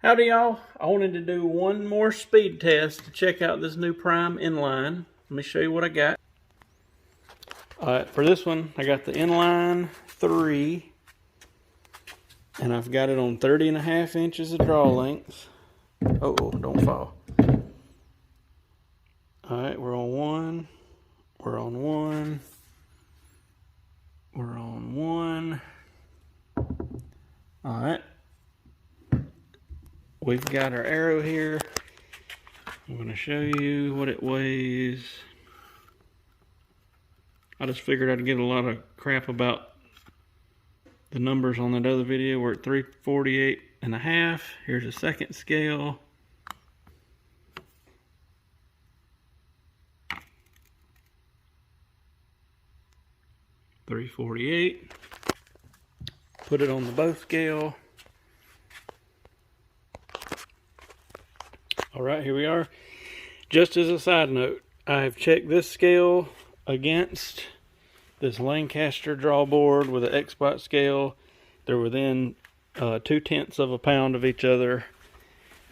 Howdy y'all, I wanted to do one more speed test to check out this new Prime Inline. Let me show you what I got. Alright, for this one I got the Inline 3 and I've got it on 30.5 inches of draw length. Oh, don't fall. Alright, we're on one, we're on one, we're on one. Alright. We've got our arrow here. I'm going to show you what it weighs. I just figured I'd get a lot of crap about the numbers on that other video. We're at 348.5. Here's a second scale. $348. Put it on the bow scale. Alright, here we are. Just as a side note, I've checked this scale against this Lancaster draw board with an X-Bot scale. They're within 0.2 of a pound of each other.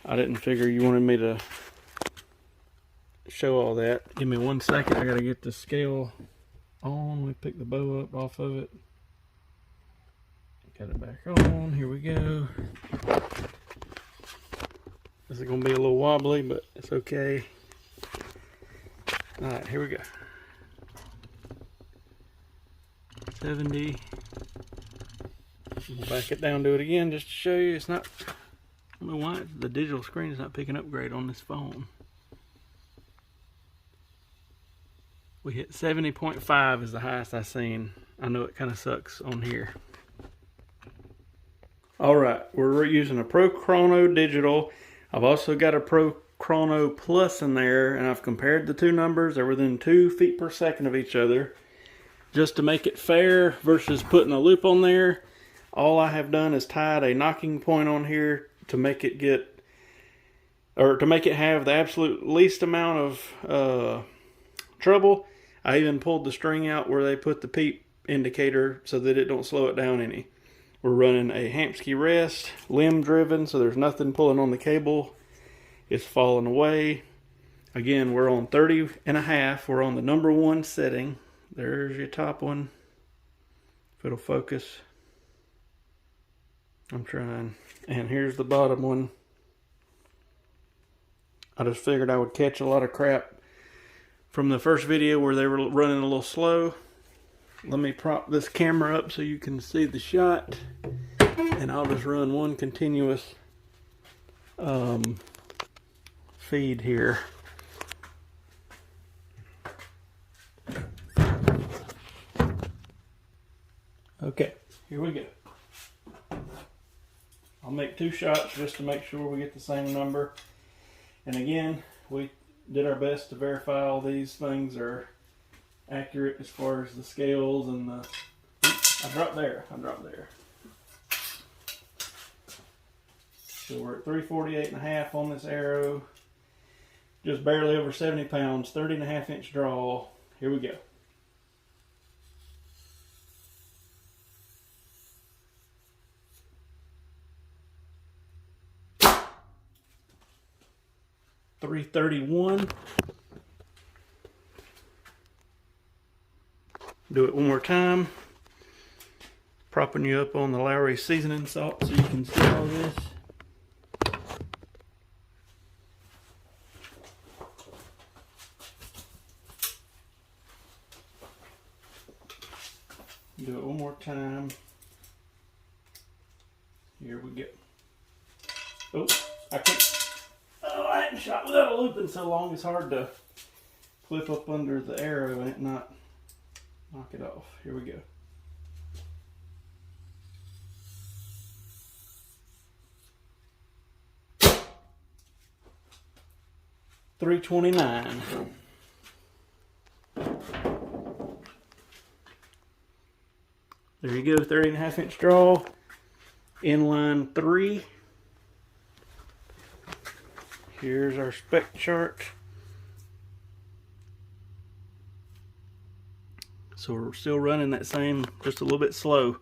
I didn't figure you wanted me to show all that. Give me 1 second, I gotta get the scale on. Let me pick the bow up off of it. Got it back on, here we go. This is going to be a little wobbly, but it's okay. Alright, here we go. 70. We'll back it down, do it again just to show you. It's not, I don't know why the digital screen is not picking up great on this phone. We hit 70.5 is the highest I've seen. I know it kind of sucks on here. Alright, we're using a Pro Chrono Digital. I've also got a Pro Chrono Plus in there, and I've compared the two numbers. They're within 2 feet per second of each other. Just to make it fair versus putting a loop on there, all I have done is tied a knocking point on here to make it get, or to make it have the absolute least amount of trouble. I even pulled the string out where they put the peep indicator so that it don't slow it down any. We're running a Hamsky rest, limb driven, so there's nothing pulling on the cable. It's falling away. Again, we're on 30.5. We're on the number 1 setting. There's your top one. If it'll focus. I'm trying. And here's the bottom one. I just figured I would catch a lot of crap from the first video where they were running a little slow. Let me prop this camera up so you can see the shot, and I'll just run one continuous feed here. Okay, here we go. I'll make 2 shots just to make sure we get the same number. And again, we did our best to verify all these things are accurate as far as the scales and the... Oops, I dropped there. So we're at 348.5 on this arrow. Just barely over 70 pounds, 30.5 inch draw. Here we go. $331. Do it one more time. Propping you up on the Lowry seasoning salt so you can see all this. Do it one more time. Here we go. Oh, I can't. Oh, I hadn't shot without a loop in so long. It's hard to clip up under the arrow and not knock it off. Here we go. $329. There you go, 30.5 inch draw. Inline 3. Here's our spec chart. So we're still running that same, just a little bit slow.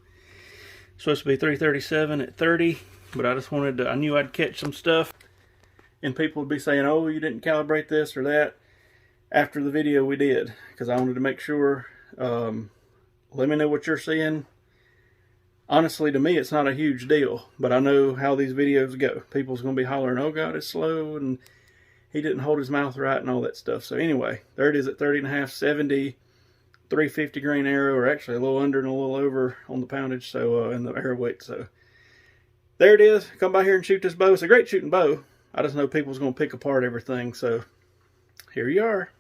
Supposed to be 337 at 30. but I just wanted to, I knew I'd catch some stuff and people would be saying, oh, you didn't calibrate this or that after the video we did, because I wanted to make sure. Let me know what you're seeing. Honestly, to me, it's not a huge deal, but I know how these videos go. People's going to be hollering, oh God, it's slow, and he didn't hold his mouth right and all that stuff. So anyway, there it is at 30.5, 70, 350 grain arrow, or actually a little under and a little over on the poundage, so and the arrow weight. So there it is. Come by here and shoot this bow. It's a great shooting bow. I just know people's going to pick apart everything, so here you are.